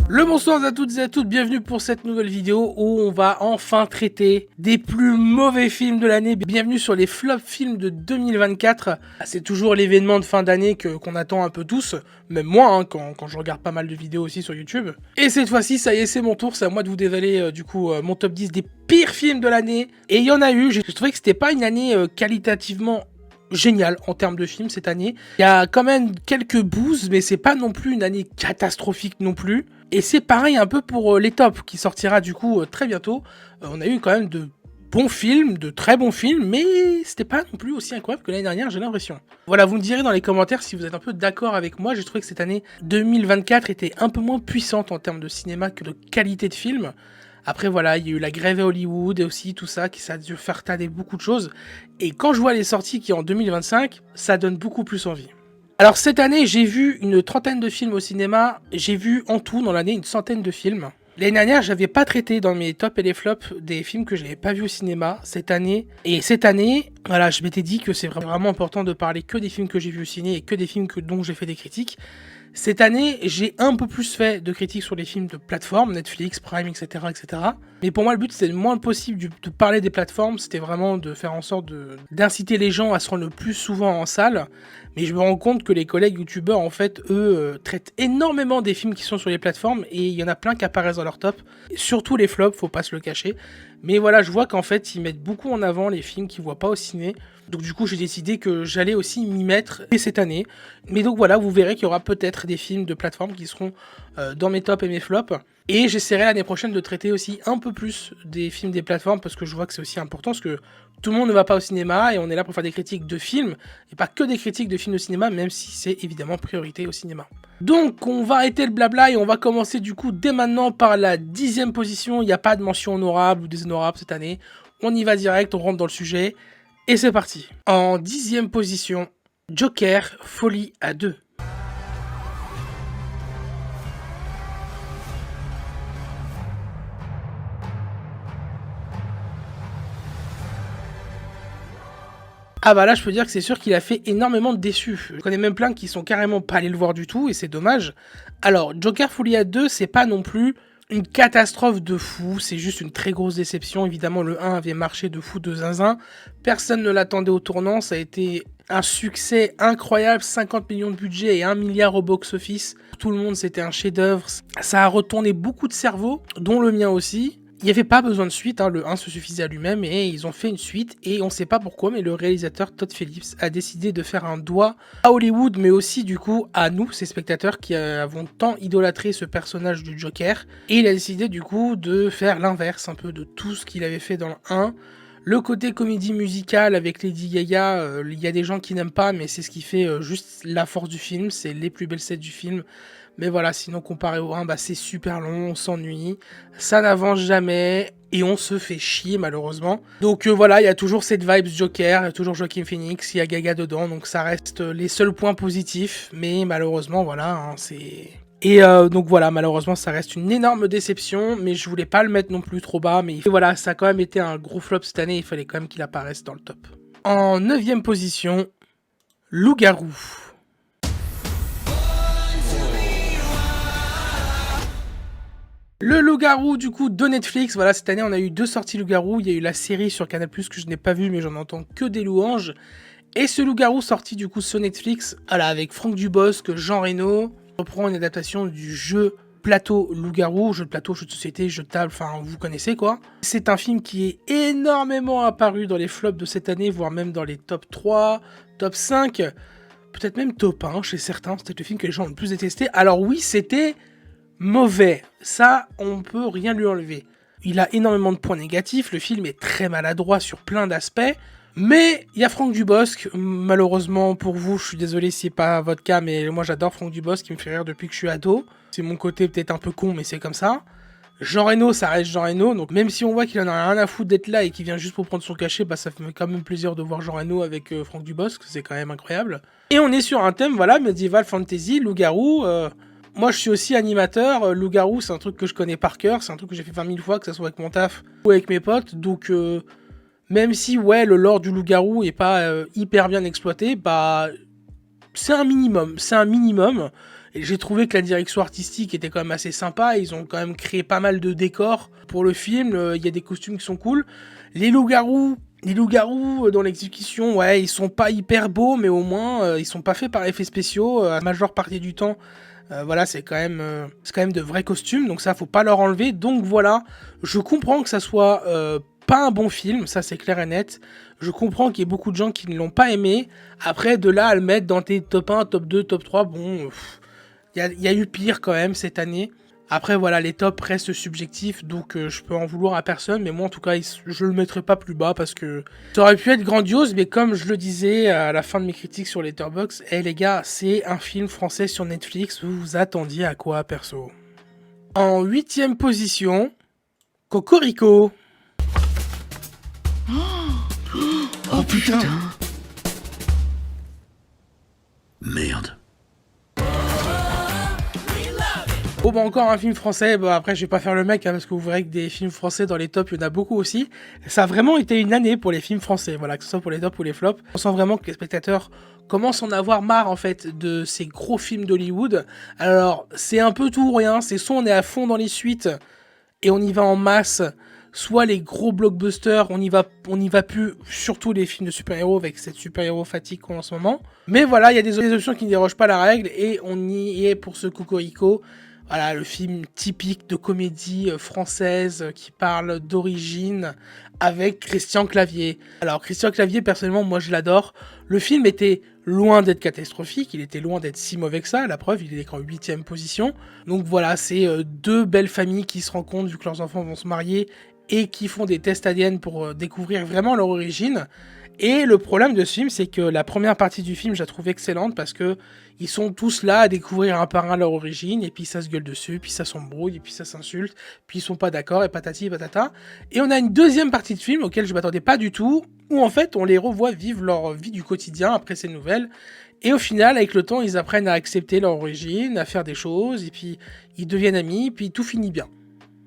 Le bonsoir à toutes et à tous, bienvenue pour cette nouvelle vidéo où on va enfin traiter des plus mauvais films de l'année. Bienvenue sur les flops films de 2024. C'est toujours l'événement de fin d'année qu'on attend un peu tous, même moi hein, quand je regarde pas mal de vidéos aussi sur YouTube. Et cette fois-ci, ça y est, c'est mon tour, c'est à moi de vous dévaler mon top 10 des pires films de l'année. Et il y en a eu, j'ai trouvé que c'était pas une année qualitativement génial en termes de films cette année. Il y a quand même quelques boosts, mais c'est pas non plus une année catastrophique non plus. Et c'est pareil un peu pour les tops qui sortira du coup très bientôt. On a eu quand même de bons films, de très bons films, mais c'était pas non plus aussi incroyable que l'année dernière, j'ai l'impression. Voilà, vous me direz dans les commentaires si vous êtes un peu d'accord avec moi. J'ai trouvé que cette année 2024 était un peu moins puissante en termes de cinéma que de qualité de film. Après voilà, il y a eu la grève à Hollywood et aussi tout ça, ça a dû faire tader beaucoup de choses. Et quand je vois les sorties qui sont en 2025, ça donne beaucoup plus envie. Alors cette année, j'ai vu une trentaine de films au cinéma. J'ai vu en tout dans l'année une centaine de films. L'année dernière, j'avais pas traité dans mes tops et les flops des films que j'avais pas vus au cinéma cette année. Et cette année, voilà, je m'étais dit que c'est vraiment important de parler que des films que j'ai vus au ciné et que des films dont j'ai fait des critiques. Cette année, j'ai un peu plus fait de critiques sur les films de plateforme, Netflix, Prime, etc., etc. Mais pour moi, le but, c'était le moins possible de parler des plateformes. C'était vraiment de faire en sorte d'inciter les gens à se rendre le plus souvent en salle. Mais je me rends compte que les collègues youtubeurs, en fait, eux, traitent énormément des films qui sont sur les plateformes. Et il y en a plein qui apparaissent dans leur top. Et surtout les flops, faut pas se le cacher. Mais voilà, je vois qu'en fait, ils mettent beaucoup en avant les films qu'ils voient pas au ciné. Donc du coup, j'ai décidé que j'allais aussi m'y mettre cette année. Mais donc voilà, vous verrez qu'il y aura peut-être des films de plateforme qui seront dans mes tops et mes flops. Et j'essaierai l'année prochaine de traiter aussi un peu plus des films des plateformes parce que je vois que c'est aussi important parce que tout le monde ne va pas au cinéma et on est là pour faire des critiques de films et pas que des critiques de films au cinéma, même si c'est évidemment priorité au cinéma. Donc on va arrêter le blabla et on va commencer du coup dès maintenant par la 10e position. Il n'y a pas de mention honorable ou déshonorable cette année. On y va direct, on rentre dans le sujet. Et c'est parti. En 10e position, Joker, Folie à 2. Ah bah là je peux dire que c'est sûr qu'il a fait énormément de déçus. Je connais même plein qui sont carrément pas allés le voir du tout et c'est dommage. Alors Joker Folie à 2 c'est pas non plus une catastrophe de fou, c'est juste une très grosse déception. Évidemment le 1 avait marché de fou de zinzin, personne ne l'attendait au tournant, ça a été un succès incroyable, 50 millions de budget et 1 milliard au box-office. Tout le monde c'était un chef-d'œuvre, ça a retourné beaucoup de cerveaux, dont le mien aussi. Il n'y avait pas besoin de suite, hein, le 1 se suffisait à lui-même et ils ont fait une suite et on ne sait pas pourquoi mais le réalisateur Todd Phillips a décidé de faire un doigt à Hollywood mais aussi du coup à nous, ces spectateurs qui avons tant idolâtré ce personnage du Joker et il a décidé du coup de faire l'inverse un peu de tout ce qu'il avait fait dans le 1. Le côté comédie musicale avec Lady Gaga, il y a des gens qui n'aiment pas mais c'est ce qui fait juste la force du film, c'est les plus belles scènes du film. Mais voilà, sinon comparé au 1, bah, c'est super long, on s'ennuie, ça n'avance jamais et on se fait chier malheureusement. Donc voilà, il y a toujours cette vibe Joker, il y a toujours Joaquin Phoenix, il y a Gaga dedans, donc ça reste les seuls points positifs. Mais malheureusement, voilà, hein, c'est... Et donc voilà, malheureusement ça reste une énorme déception, mais je voulais pas le mettre non plus trop bas. Mais voilà, ça a quand même été un gros flop cette année, il fallait quand même qu'il apparaisse dans le top. En 9e position, Loup-garou. Le Loup-garou du coup de Netflix, voilà cette année on a eu 2 sorties Loup-garou, il y a eu la série sur Canal+, que je n'ai pas vue mais j'en entends que des louanges, et ce Loup-garou sorti du coup sur Netflix, voilà, avec Franck Dubosc, Jean Reno, reprend une adaptation du jeu plateau Loup-garou, jeu de plateau, jeu de société, jeu de table, enfin vous connaissez quoi. C'est un film qui est énormément apparu dans les flops de cette année, voire même dans les top 3, top 5, peut-être même top 1 chez certains, c'était le film que les gens ont le plus détesté. Alors oui, c'était mauvais, ça on peut rien lui enlever. Il a énormément de points négatifs, le film est très maladroit sur plein d'aspects, mais il y a Franck Dubosc, malheureusement pour vous, je suis désolé si c'est pas votre cas, mais moi j'adore Franck Dubosc, il me fait rire depuis que je suis ado. C'est mon côté peut-être un peu con, mais c'est comme ça. Jean Reno, ça reste Jean Reno, donc même si on voit qu'il en a rien à foutre d'être là et qu'il vient juste pour prendre son cachet, bah ça fait quand même plaisir de voir Jean Reno avec Franck Dubosc, c'est quand même incroyable. Et on est sur un thème, voilà, medieval fantasy, loup-garou. Moi, je suis aussi animateur. Loup-garou, c'est un truc que je connais par cœur. C'est un truc que j'ai fait 20 000 fois, que ce soit avec mon taf ou avec mes potes. Donc, même si, ouais, le lore du loup-garou est pas hyper bien exploité, bah, c'est un minimum. C'est un minimum. Et j'ai trouvé que la direction artistique était quand même assez sympa. Ils ont quand même créé pas mal de décors pour le film. Il y a des costumes qui sont cool. Les loups-garous dans l'exécution, ouais, ils sont pas hyper beaux, mais au moins ils sont pas faits par effets spéciaux. La majeure partie du temps, voilà, c'est quand même de vrais costumes, donc ça faut pas leur enlever. Donc voilà, je comprends que ça soit pas un bon film, ça c'est clair et net. Je comprends qu'il y ait beaucoup de gens qui ne l'ont pas aimé. Après, de là à le mettre dans tes top 1, top 2, top 3, bon, il y a eu pire quand même cette année. Après voilà, les tops restent subjectifs, donc je peux en vouloir à personne, mais moi en tout cas je le mettrai pas plus bas parce que ça aurait pu être grandiose, mais comme je le disais à la fin de mes critiques sur Letterboxd, les gars, c'est un film français sur Netflix, vous vous attendiez à quoi perso? En 8ème position, Cocorico. Oh putain. Merde. Bon bah encore un film français, bah après je vais pas faire le mec parce que vous verrez que des films français dans les tops il y en a beaucoup aussi. Ça a vraiment été une année pour les films français, voilà, que ce soit pour les tops ou les flops. On sent vraiment que les spectateurs commencent à en avoir marre en fait de ces gros films d'Hollywood. Alors c'est un peu tout ou rien, c'est soit on est à fond dans les suites et on y va en masse, soit les gros blockbusters, on y va plus, surtout les films de super-héros avec cette super-héros fatigue qu'on a en ce moment. Mais voilà, il y a des options qui ne dérogent pas à la règle et on y est pour ce Cocorico. Voilà, le film typique de comédie française qui parle d'origine avec Christian Clavier. Alors, Christian Clavier, personnellement, moi je l'adore. Le film était loin d'être catastrophique, il était loin d'être si mauvais que ça. La preuve, il est qu'en 8ème position. Donc voilà, c'est deux belles familles qui se rencontrent vu que leurs enfants vont se marier et qui font des tests ADN pour découvrir vraiment leur origine. Et le problème de ce film, c'est que la première partie du film, je la trouve excellente parce que ils sont tous là à découvrir un par un leur origine, et puis ça se gueule dessus, puis ça s'embrouille, et puis ça s'insulte, puis ils sont pas d'accord, et patati et patata. Et on a une deuxième partie de film auquel je m'attendais pas du tout, où en fait on les revoit vivre leur vie du quotidien après ces nouvelles. Et au final, avec le temps, ils apprennent à accepter leur origine, à faire des choses, et puis ils deviennent amis, puis tout finit bien.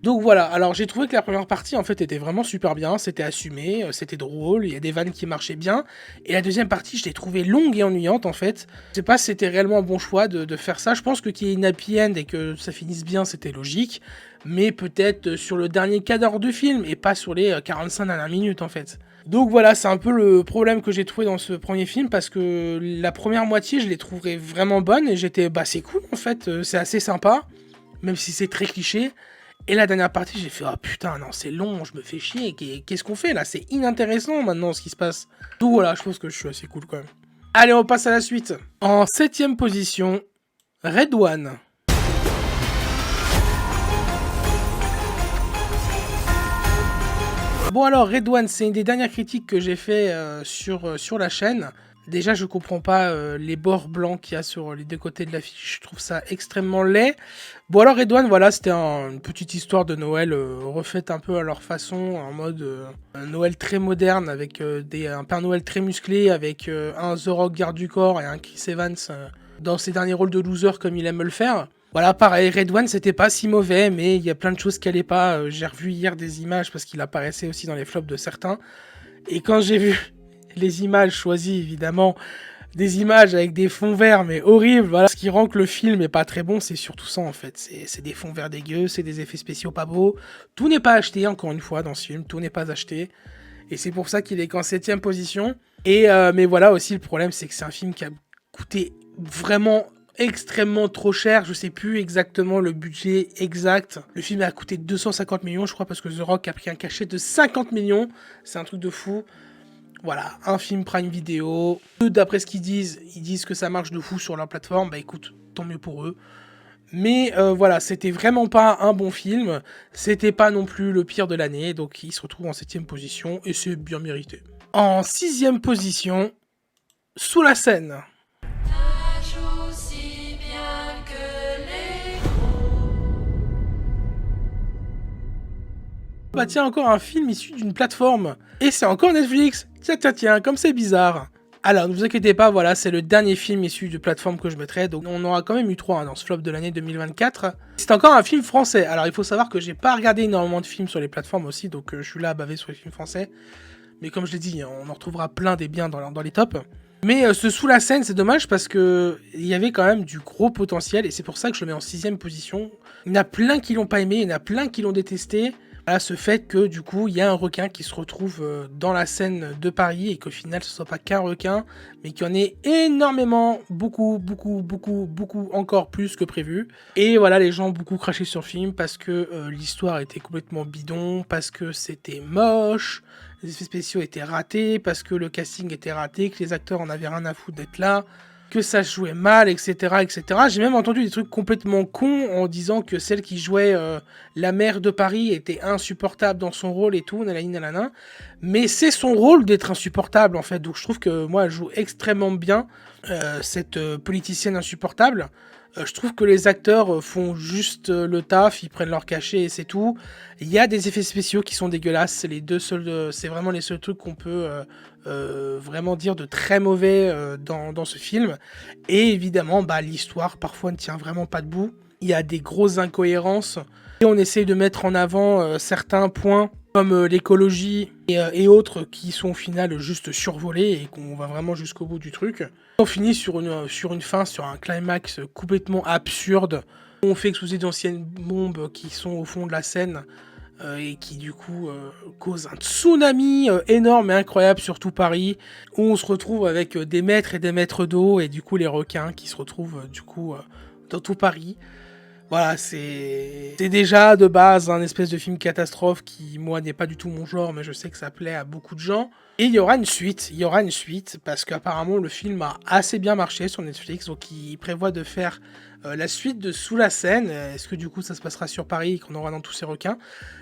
Donc voilà, alors j'ai trouvé que la première partie en fait était vraiment super bien, c'était assumé, c'était drôle, il y a des vannes qui marchaient bien, et la deuxième partie je l'ai trouvée longue et ennuyante en fait. Je sais pas si c'était réellement un bon choix de faire ça, je pense que qu'il y ait une happy end et que ça finisse bien c'était logique, mais peut-être sur le dernier quart d'heure du film et pas sur les 45 dernières minutes en fait. Donc voilà, c'est un peu le problème que j'ai trouvé dans ce premier film parce que la première moitié je l'ai trouvée vraiment bonne et j'étais bah c'est cool en fait, c'est assez sympa, même si c'est très cliché. Et la dernière partie, j'ai fait « Oh putain, non, c'est long, je me fais chier, qu'est-ce qu'on fait là? C'est inintéressant maintenant ce qui se passe. » Donc voilà, je pense que je suis assez cool quand même. Allez, on passe à la suite. En 7ème position, Red One. Bon alors, Red One, c'est une des dernières critiques que j'ai fait sur la chaîne. Déjà, je comprends pas les bords blancs qu'il y a sur les deux côtés de l'affiche. Je trouve ça extrêmement laid. Bon alors, Red One, voilà, c'était une petite histoire de Noël refaite un peu à leur façon, en mode un Noël très moderne, avec un Père Noël très musclé, avec un The Rock garde du corps et un Chris Evans dans ses derniers rôles de loser comme il aime le faire. Voilà, pareil, Red One, c'était pas si mauvais, mais il y a plein de choses qui allaient pas. J'ai revu hier des images parce qu'il apparaissait aussi dans les flops de certains. Et quand j'ai vu les images choisies, évidemment, des images avec des fonds verts, mais horribles, voilà. Ce qui rend que le film est pas très bon, c'est surtout ça, en fait. C'est des fonds verts dégueux, c'est des effets spéciaux pas beaux. Tout n'est pas acheté, encore une fois, dans ce film. Tout n'est pas acheté. Et c'est pour ça qu'il est qu'en 7ème position. Et mais voilà, aussi, le problème, c'est que c'est un film qui a coûté vraiment extrêmement trop cher, je sais plus exactement le budget exact. Le film a coûté 250 millions, je crois, parce que The Rock a pris un cachet de 50 millions. C'est un truc de fou. Voilà, un film Prime Video. D'après ce qu'ils disent que ça marche de fou sur leur plateforme. Bah écoute, tant mieux pour eux. Mais voilà, c'était vraiment pas un bon film. C'était pas non plus le pire de l'année. Donc il se retrouve en 7ème position et c'est bien mérité. En 6ème position, Sous la scène. Bah tiens, encore un film issu d'une plateforme. Et c'est encore Netflix. Tiens, comme c'est bizarre. Alors, ne vous inquiétez pas, voilà, c'est le dernier film issu de plateforme que je mettrai. Donc on aura quand même eu 3 dans ce flop de l'année 2024. C'est encore un film français. Alors il faut savoir que j'ai pas regardé énormément de films sur les plateformes aussi. Donc je suis là à baver sur les films français. Mais comme je l'ai dit, on en retrouvera plein des biens dans les tops. Mais ce sous la scène, c'est dommage parce que il y avait quand même du gros potentiel et c'est pour ça que je le mets en 6ème position. Il y en a plein qui l'ont pas aimé, il y en a plein qui l'ont détesté. Voilà, ce fait que du coup, il y a un requin qui se retrouve dans la Seine de Paris et qu'au final, ce soit pas qu'un requin, mais qu'il y en ait énormément, beaucoup, encore plus que prévu. Et voilà, les gens ont beaucoup craché sur le film parce que l'histoire était complètement bidon, parce que c'était moche. Les effets spéciaux étaient ratés, parce que le casting était raté, que les acteurs en avaient rien à foutre d'être là, que ça se jouait mal, etc. etc. J'ai même entendu des trucs complètement cons en disant que celle qui jouait la maire de Paris était insupportable dans son rôle et tout, nanani nanana. Mais c'est son rôle d'être insupportable en fait, donc je trouve que moi elle joue extrêmement bien cette politicienne insupportable. Je trouve que les acteurs font juste le taf, ils prennent leur cachet et c'est tout. Il y a des effets spéciaux qui sont dégueulasses, c'est les deux seuls, c'est vraiment les seuls trucs qu'on peut vraiment dire de très mauvais dans ce film. Et évidemment, l'histoire parfois ne tient vraiment pas debout. Il y a des grosses incohérences et on essaye de mettre en avant certains points comme l'écologie et autres qui sont au final juste survolés et qu'on va vraiment jusqu'au bout du truc. On finit sur une fin, sur un climax complètement absurde. On fait exploser d'anciennes bombes qui sont au fond de la Seine et qui du coup causent un tsunami énorme et incroyable sur tout Paris, où on se retrouve avec des mètres et des mètres d'eau et du coup les requins qui se retrouvent dans tout Paris. Voilà, c'est déjà de base un espèce de film catastrophe qui, moi, n'est pas du tout mon genre, mais je sais que ça plaît à beaucoup de gens. Et il y aura une suite, parce qu'apparemment le film a assez bien marché sur Netflix, donc ils prévoient de faire la suite de Sous la Seine. Est-ce que du coup ça se passera sur Paris et qu'on aura dans tous ces requins?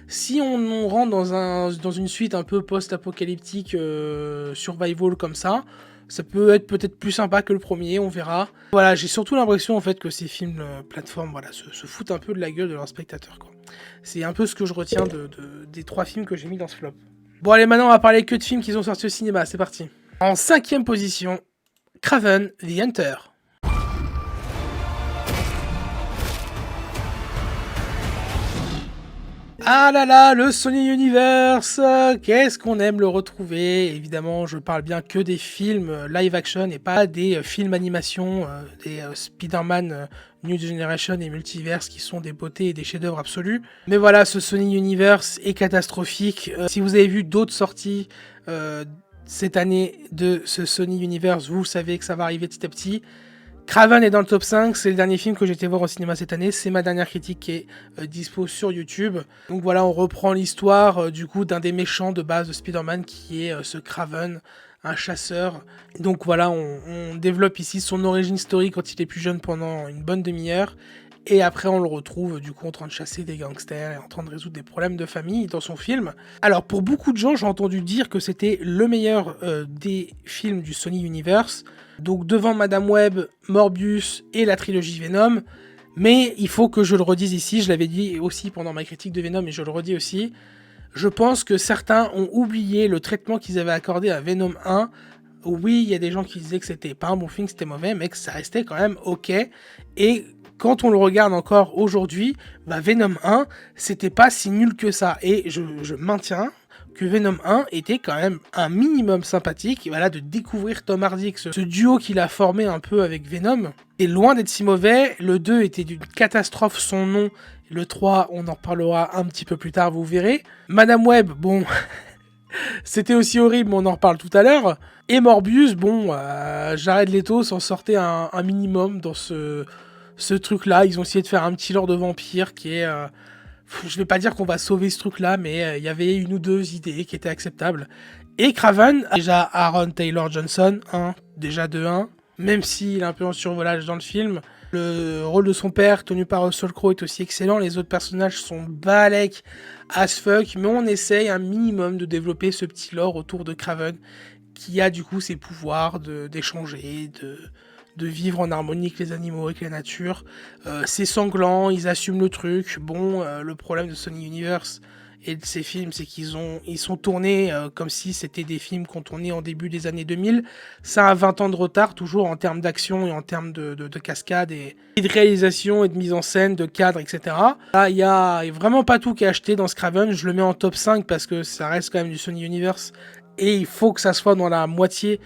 Si on rentre dans une suite un peu post-apocalyptique, survival comme ça peut être peut-être plus sympa que le premier, on verra. Voilà, j'ai surtout l'impression en fait que ces films plateformes se foutent un peu de la gueule de leurs spectateurs, quoi. C'est un peu ce que je retiens des 3 films que j'ai mis dans ce flop. Bon allez, maintenant on va parler que de films qui sont sortis au cinéma, c'est parti. En 5ème position, Kraven the Hunter. Ah là là, le Sony Universe, qu'est-ce qu'on aime le retrouver. Évidemment, je parle bien que des films live action et pas des films animation, des Spider-Man New Generation et Multiverse qui sont des beautés et des chefs-d'œuvre absolus. Mais voilà, ce Sony Universe est catastrophique. Si vous avez vu d'autres sorties cette année de ce Sony Universe, vous savez que ça va arriver petit à petit. Kraven est dans le top 5, c'est le dernier film que j'ai été voir au cinéma cette année, c'est ma dernière critique qui est dispo sur YouTube. Donc voilà, on reprend l'histoire du coup d'un des méchants de base de Spider-Man qui est ce Kraven, un chasseur. Donc voilà, on développe ici son origin story quand il est plus jeune pendant une bonne demi-heure. Et après, on le retrouve du coup en train de chasser des gangsters et en train de résoudre des problèmes de famille dans son film. Alors, pour beaucoup de gens, j'ai entendu dire que c'était le meilleur des films du Sony Universe. Donc, devant Madame Web, Morbius et la trilogie Venom. Mais il faut que je le redise ici, je l'avais dit aussi pendant ma critique de Venom et je le redis aussi. Je pense que certains ont oublié le traitement qu'ils avaient accordé à Venom 1. Oui, il y a des gens qui disaient que c'était pas un bon film, que c'était mauvais, mais que ça restait quand même ok. Et quand on le regarde encore aujourd'hui, Venom 1, c'était pas si nul que ça. Et je maintiens que Venom 1 était quand même un minimum sympathique. Voilà, de découvrir Tom Hardy, ce duo qu'il a formé un peu avec Venom, est loin d'être si mauvais. Le 2 était d'une catastrophe son nom. Le 3, on en reparlera un petit peu plus tard, vous verrez. Madame Web, bon... C'était aussi horrible, mais on en reparle tout à l'heure. Et Morbius, bon, Jared Leto s'en sortait un minimum dans ce truc-là. Ils ont essayé de faire un petit lore de vampire qui est... je vais pas dire qu'on va sauver ce truc-là, mais il y avait une ou deux idées qui étaient acceptables. Et Kraven, déjà Aaron Taylor Johnson, déjà de 1, même s'il est un peu en survolage dans le film. Le rôle de son père, tenu par Russell Crowe, est aussi excellent. Les autres personnages sont balèques as fuck, mais on essaye un minimum de développer ce petit lore autour de Kraven, qui a du coup ses pouvoirs d'échanger, de vivre en harmonie avec les animaux, avec la nature. C'est sanglant, ils assument le truc. Bon, le problème de Sony Universe et de ces films, c'est ils sont tournés comme si c'était des films qu'on tournait en début des années 2000. Ça a 20 ans de retard, toujours en termes d'action et en termes de cascade et de réalisation et de mise en scène, de cadre, etc. Là, il y a vraiment pas tout qui est acheté dans Kraven. Je le mets en top 5 parce que ça reste quand même du Sony Universe et il faut que ça soit dans la moitié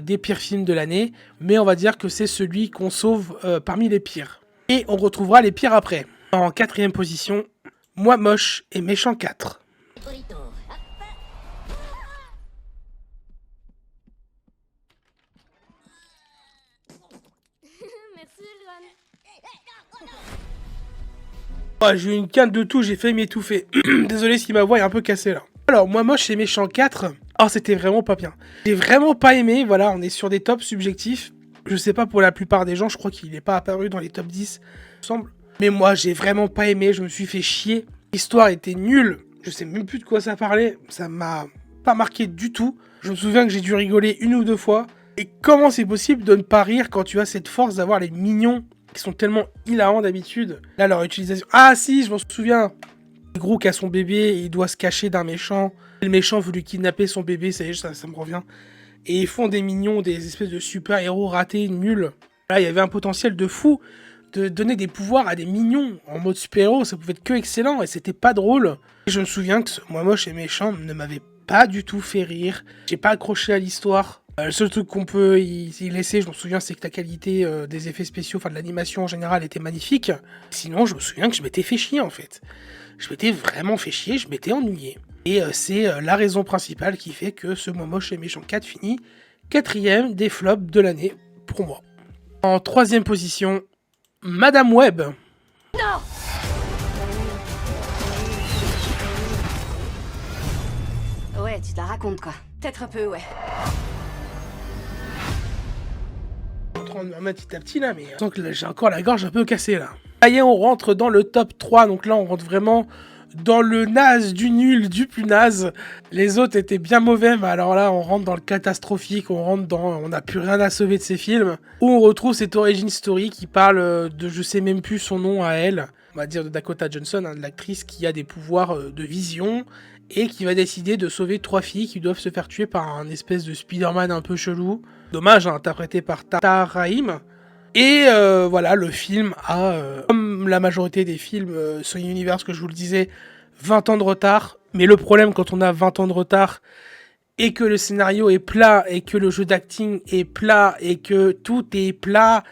des pires films de l'année, mais on va dire que c'est celui qu'on sauve parmi les pires. Et on retrouvera les pires après. En 4e position, Moi moche et méchant 4. Oh, j'ai eu une canne de tout, j'ai failli m'étouffer. Désolé si ma voix est un peu cassée là. Alors, Moi moche et méchant 4, oh, c'était vraiment pas bien. J'ai vraiment pas aimé, voilà, on est sur des tops subjectifs. Je sais pas pour la plupart des gens, je crois qu'il n'est pas apparu dans les top 10, il me semble. Mais moi, j'ai vraiment pas aimé, je me suis fait chier. L'histoire était nulle, je sais même plus de quoi ça parlait, ça m'a pas marqué du tout. Je me souviens que j'ai dû rigoler 1 ou 2 fois. Et comment c'est possible de ne pas rire quand tu as cette force d'avoir les mignons qui sont tellement hilarants d'habitude. Là, leur utilisation... Ah si, je m'en souviens. Groot a son bébé, il doit se cacher d'un méchant. Le méchant veut lui kidnapper son bébé, ça y est, ça me revient. Et ils font des mignons, des espèces de super-héros ratés, nuls. Là, il y avait un potentiel de fou de donner des pouvoirs à des mignons en mode super-héros. Ça pouvait être que excellent et c'était pas drôle. Et je me souviens que ce Moi moche et méchant ne m'avait pas du tout fait rire. J'ai pas accroché à l'histoire. Le seul truc qu'on peut y laisser, je me souviens, c'est que la qualité des effets spéciaux, enfin de l'animation en général, était magnifique. Sinon, je me souviens que je m'étais fait chier en fait. Je m'étais vraiment fait chier, je m'étais ennuyé. Et c'est la raison principale qui fait que ce Moi moche et méchant 4 finit 4e des flops de l'année pour moi. En 3e position, Madame Web. Non! Ouais, tu te la racontes quoi. Peut-être un peu, ouais. Je suis en train de me remettre petit à petit là, mais je sens que j'ai encore la gorge un peu cassée là. Ça y est, on rentre dans le top 3, donc là on rentre vraiment dans le naze du nul, du plus naze. Les autres étaient bien mauvais, mais alors là on rentre dans le catastrophique, on n'a plus rien à sauver de ces films. Où on retrouve cette origin story qui parle de, je sais même plus son nom à elle, on va dire de Dakota Johnson, hein, de l'actrice qui a des pouvoirs de vision, et qui va décider de sauver 3 filles qui doivent se faire tuer par un espèce de Spider-Man un peu chelou. Dommage, hein, interprété par Tahar Rahim. Et voilà, le film a, comme la majorité des films Sony Universe, que je vous le disais, 20 ans de retard. Mais le problème quand on a 20 ans de retard, et que le scénario est plat, et que le jeu d'acting est plat, et que tout est plat,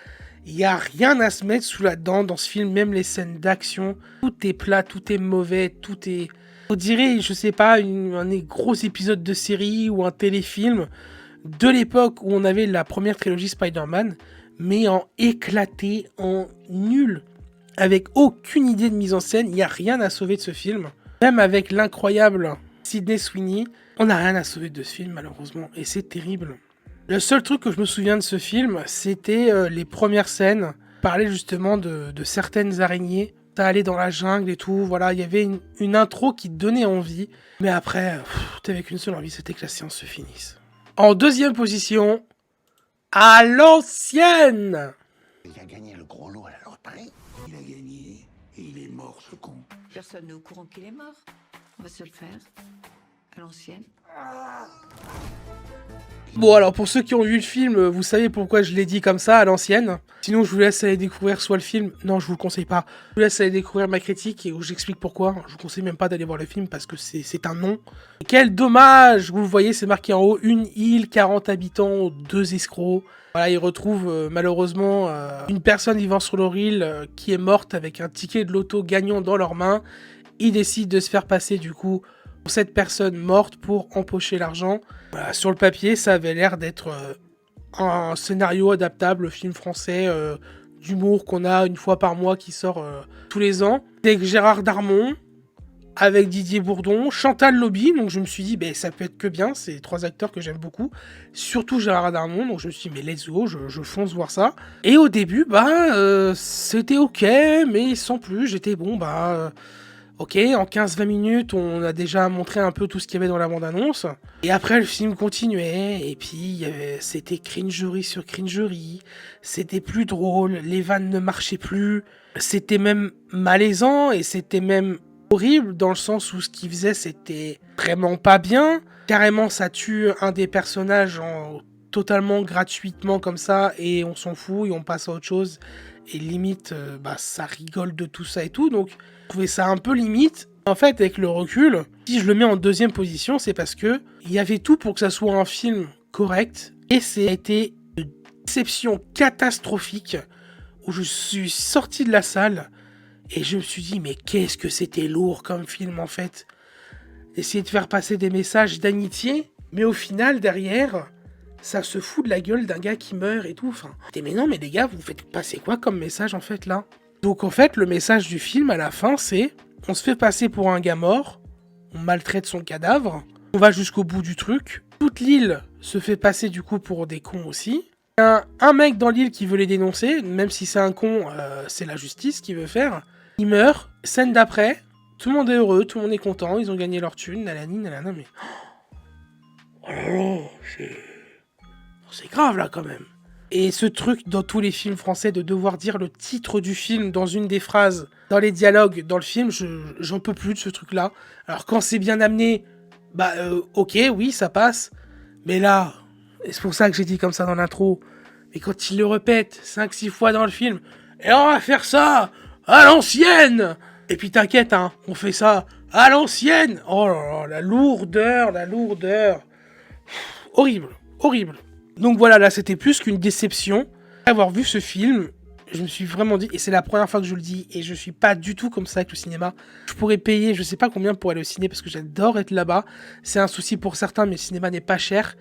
il n'y a rien à se mettre sous la dent dans ce film, même les scènes d'action. Tout est plat, tout est mauvais, tout est... On dirait, je sais pas, un gros épisode de série ou un téléfilm de l'époque où on avait la première trilogie Spider-Man, mais en éclaté, en nul, avec aucune idée de mise en scène. Il n'y a rien à sauver de ce film. Même avec l'incroyable Sydney Sweeney, on n'a rien à sauver de ce film malheureusement, et c'est terrible. Le seul truc que je me souviens de ce film, c'était les premières scènes, parler justement de certaines araignées. Ça allait dans la jungle et tout, voilà, il y avait une intro qui te donnait envie, mais après, t'avais qu'une seule envie, c'était que la séance se finisse. En 2e position, à l'ancienne. Il a gagné le gros lot à la loterie. Il a gagné et il est mort, ce con. Personne n'est au courant qu'il est mort. On va se le faire. À l'ancienne. Bon, alors pour ceux qui ont vu le film, vous savez pourquoi je l'ai dit comme ça, à l'ancienne. Sinon, je vous laisse aller découvrir soit le film... Non, je vous le conseille pas. Je vous laisse aller découvrir ma critique et où j'explique pourquoi. Je vous conseille même pas d'aller voir le film parce que c'est un non. Et quel dommage! Vous le voyez, c'est marqué en haut, une île, 40 habitants, 2 escrocs. Voilà, ils retrouvent malheureusement une personne vivant sur leur île qui est morte avec un ticket de loto gagnant dans leurs mains. Ils décident de se faire passer du coup pour cette personne morte pour empocher l'argent. Voilà, sur le papier, ça avait l'air d'être un scénario adaptable, film français d'humour qu'on a une fois par mois qui sort tous les ans. Avec Gérard Darmon, avec Didier Bourdon, Chantal Lobby, donc je me suis dit, ça peut être que bien, c'est 3 acteurs que j'aime beaucoup, surtout Gérard Darmon, donc je me suis dit, mais let's go, je fonce voir ça. Et au début, c'était ok, mais sans plus, j'étais bon, ok, en 15-20 minutes, on a déjà montré un peu tout ce qu'il y avait dans la bande-annonce. Et après, le film continuait, et puis c'était cringerie sur cringerie, c'était plus drôle, les vannes ne marchaient plus, c'était même malaisant, et c'était même horrible, dans le sens où ce qu'il faisait, c'était vraiment pas bien. Carrément, ça tue un des personnages totalement gratuitement comme ça, et on s'en fout, et on passe à autre chose. Et limite, ça rigole de tout ça et tout, donc je trouvais ça un peu limite. En fait, avec le recul, si je le mets en 2e position, c'est parce que il y avait tout pour que ça soit un film correct, Et ça a été une déception catastrophique où je suis sorti de la salle et je me suis dit mais qu'est-ce que c'était lourd comme film en fait. Essayer de faire passer des messages d'amitié, mais au final derrière, ça se fout de la gueule d'un gars qui meurt et tout. Enfin, mais non mais les gars, vous faites passer quoi comme message en fait là? Donc en fait le message du film à la fin c'est on se fait passer pour un gars mort, on maltraite son cadavre, on va jusqu'au bout du truc, toute l'île se fait passer du coup pour des cons aussi. Un mec dans l'île qui veut les dénoncer, même si c'est un con, c'est la justice qui veut faire. Il meurt, scène d'après, tout le monde est heureux, tout le monde est content, ils ont gagné leur thune, nanani, nanana, mais... Oh là là, c'est grave là quand même. Et ce truc dans tous les films français de devoir dire le titre du film dans une des phrases, dans les dialogues, dans le film, j'en peux plus de ce truc-là. Alors quand c'est bien amené, bah ok, oui, ça passe. Mais là, et c'est pour ça que j'ai dit comme ça dans l'intro, mais quand il le répète 5-6 fois dans le film, et on va faire ça à l'ancienne. Et puis t'inquiète, hein, on fait ça à l'ancienne. Oh là là, la lourdeur. Horrible, horrible. Donc voilà, là c'était plus qu'une déception. Après avoir vu ce film, je me suis vraiment dit, et c'est la première fois que je le dis, et je suis pas du tout comme ça avec le cinéma. Je pourrais payer, je sais pas combien pour aller au ciné, parce que j'adore être là-bas. C'est un souci pour certains, mais le cinéma n'est pas cher.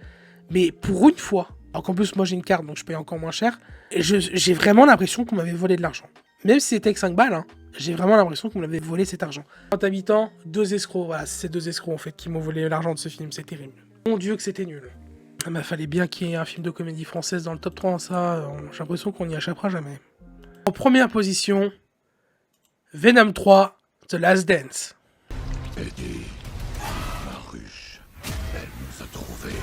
Mais pour une fois, alors qu'en plus moi j'ai une carte, donc je paye encore moins cher, j'ai vraiment l'impression qu'on m'avait volé de l'argent. Même si c'était que 5 balles, hein, j'ai vraiment l'impression qu'on m'avait volé cet argent. 30 habitants, 2 escrocs, voilà, c'est ces 2 escrocs en fait qui m'ont volé l'argent de ce film, c'est terrible. Mon Dieu que c'était nul. Il m'a fallait bien qu'il y ait un film de comédie française dans le top 3, ça, j'ai l'impression qu'on n'y échappera jamais. En première position, Venom 3, The Last Dance. Eddie, ma ruche, elle nous a trouvés.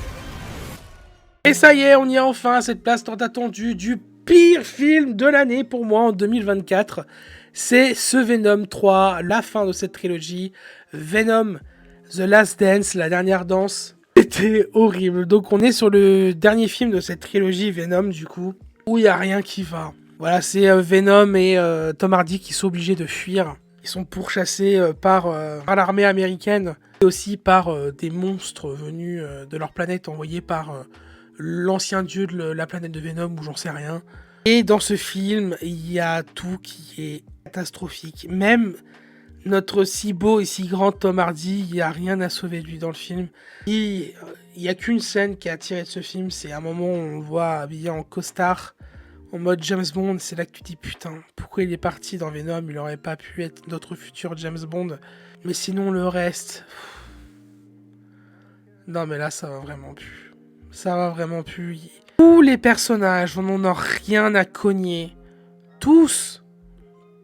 Et ça y est, on y est enfin à cette place tant attendue du pire film de l'année pour moi en 2024. C'est ce Venom 3, la fin de cette trilogie. Venom, The Last Dance, la dernière danse. C'était horrible. Donc on est sur le dernier film de cette trilogie Venom du coup, où il n'y a rien qui va. Voilà, c'est Venom et Tom Hardy qui sont obligés de fuir. Ils sont pourchassés par l'armée américaine et aussi par des monstres venus de leur planète envoyés par l'ancien dieu de la planète de Venom ou j'en sais rien. Et dans ce film, il y a tout qui est catastrophique. Même notre si beau et si grand Tom Hardy, il n'y a rien à sauver de lui dans le film. Il n'y a qu'une scène qui a attiré de ce film, c'est un moment où on le voit habillé en costard, en mode James Bond. C'est là que tu te dis putain, pourquoi il est parti dans Venom, il aurait pas pu être notre futur James Bond. Mais sinon le reste... Non mais là ça va vraiment plus. Ça va vraiment plus. Tous les personnages, on n'en a rien à cogner. Tous.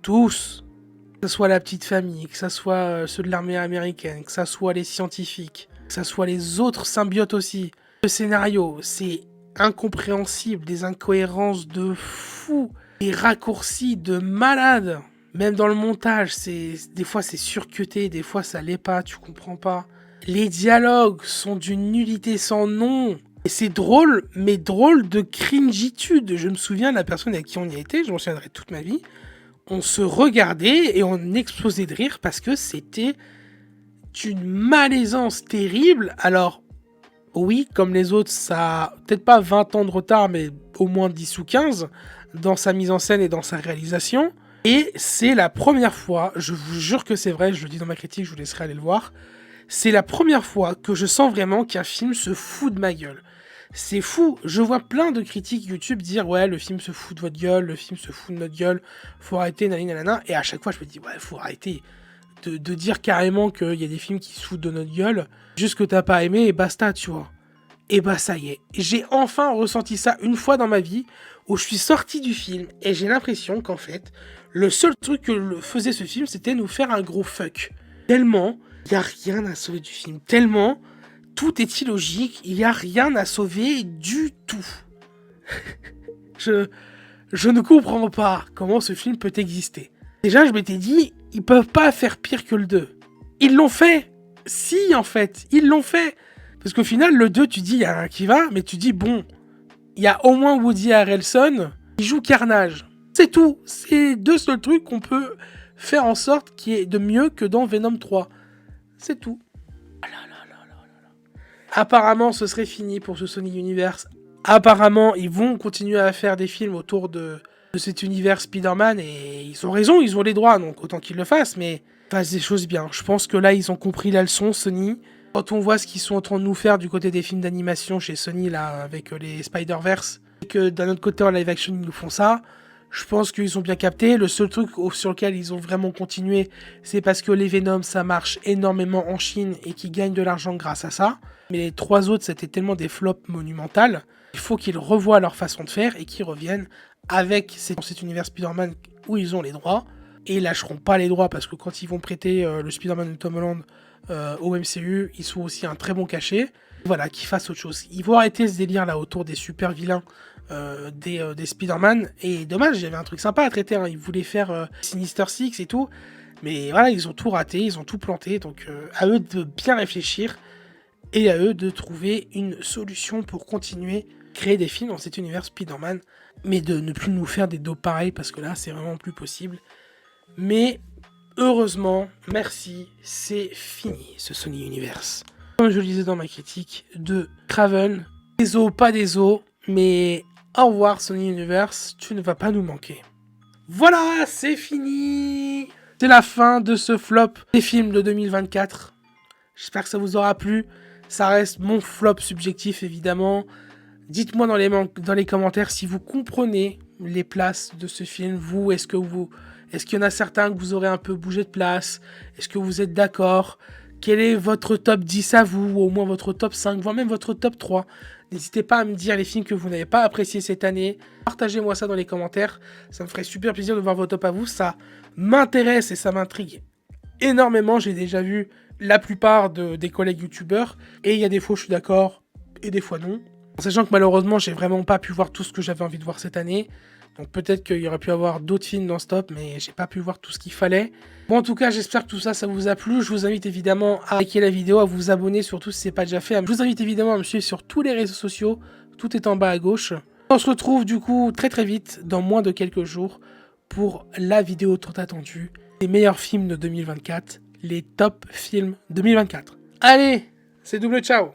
Que ce soit la petite famille, que ce soit ceux de l'armée américaine, que ce soit les scientifiques, que ce soit les autres symbiotes aussi. Le scénario, c'est incompréhensible, des incohérences de fou, des raccourcis de malade. Même dans le montage, des fois c'est surcuté, des fois ça l'est pas, tu comprends pas. Les dialogues sont d'une nullité sans nom. Et c'est drôle, mais drôle de cringitude. Je me souviens de la personne avec qui on y a été, je m'en souviendrai toute ma vie. On se regardait et on explosait de rire parce que c'était une malaisance terrible. Alors, oui, comme les autres, ça a peut-être pas 20 ans de retard, mais au moins 10 ou 15 dans sa mise en scène et dans sa réalisation. Et c'est la première fois, je vous jure que c'est vrai, je le dis dans ma critique, je vous laisserai aller le voir. C'est la première fois que je sens vraiment qu'un film se fout de ma gueule. C'est fou, je vois plein de critiques YouTube dire ouais le film se fout de votre gueule, le film se fout de notre gueule, faut arrêter nanana, et à chaque fois je me dis ouais faut arrêter de dire carrément qu'il y a des films qui se foutent de notre gueule, juste que t'as pas aimé et basta tu vois. Et bah ça y est, j'ai enfin ressenti ça une fois dans ma vie où je suis sorti du film et j'ai l'impression qu'en fait le seul truc que faisait ce film c'était nous faire un gros fuck. Tellement il n'y a rien à sauver du film, tellement tout est illogique, il n'y a rien à sauver du tout. Je ne comprends pas comment ce film peut exister. Déjà, je m'étais dit, ils peuvent pas faire pire que le 2. Ils l'ont fait. Si, en fait, ils l'ont fait. Parce qu'au final, le 2, tu dis, il y a rien qui va, mais tu dis, bon, il y a au moins Woody Harrelson qui joue Carnage. C'est tout. C'est les deux seuls trucs qu'on peut faire en sorte qu'il y ait de mieux que dans Venom 3. C'est tout. Apparemment, ce serait fini pour ce Sony Universe Apparemment, ils vont continuer à faire des films autour de cet univers Spider-Man et ils ont raison, ils ont les droits, donc autant qu'ils le fassent, mais fassent des choses bien. Je pense que là, ils ont compris la leçon, Sony. Quand on voit ce qu'ils sont en train de nous faire du côté des films d'animation chez Sony, là, avec les Spider-Verse, et que d'un autre côté, en live action, ils nous font ça, je pense qu'ils ont bien capté. Le seul truc sur lequel ils ont vraiment continué, c'est parce que les Venom, ça marche énormément en Chine et qu'ils gagnent de l'argent grâce à ça. Mais les 3 autres, c'était tellement des flops monumentales. Il faut qu'ils revoient leur façon de faire et qu'ils reviennent avec cet univers Spider-Man où ils ont les droits. Et ils lâcheront pas les droits parce que quand ils vont prêter le Spider-Man de Tom Holland au MCU, ils sont aussi un très bon cachet. Voilà, qu'ils fassent autre chose. Ils vont arrêter ce délire là autour des super vilains des Spider-Man. Et dommage, il y avait un truc sympa à traiter. Hein. Ils voulaient faire Sinister Six et tout. Mais voilà, ils ont tout raté, ils ont tout planté. Donc à eux de bien réfléchir et à eux de trouver une solution pour continuer à créer des films dans cet univers Spider-Man. Mais de ne plus nous faire des dos pareils parce que là, c'est vraiment plus possible. Mais heureusement, merci, c'est fini ce Sony Universe. Comme je le disais dans ma critique de Craven, des os, pas des os, mais au revoir Sony Universe, tu ne vas pas nous manquer. Voilà, c'est fini. C'est la fin de ce flop des films de 2024. J'espère que ça vous aura plu. Ça reste mon flop subjectif évidemment. Dites-moi dans les commentaires si vous comprenez les places de ce film. Vous, est-ce qu'il y en a certains que vous aurez un peu bougé de place? Est-ce que vous êtes d'accord? Quel est votre top 10 à vous? Ou au moins votre top 5, voire même votre top 3? N'hésitez pas à me dire les films que vous n'avez pas appréciés cette année. Partagez-moi ça dans les commentaires. Ça me ferait super plaisir de voir vos tops à vous. Ça m'intéresse et ça m'intrigue énormément. J'ai déjà vu la plupart des collègues youtubeurs. Et il y a des fois je suis d'accord et des fois non. En sachant que malheureusement, j'ai vraiment pas pu voir tout ce que j'avais envie de voir cette année. Donc peut-être qu'il y aurait pu avoir d'autres films dans ce top, mais j'ai pas pu voir tout ce qu'il fallait. Bon, en tout cas, j'espère que tout ça, ça vous a plu. Je vous invite évidemment à liker la vidéo, à vous abonner, surtout si c'est pas déjà fait. Je vous invite évidemment à me suivre sur tous les réseaux sociaux. Tout est en bas à gauche. On se retrouve du coup très très vite, dans moins de quelques jours, pour la vidéo tant attendue. Les meilleurs films de 2024, les top films 2024. Allez, c'est double ciao!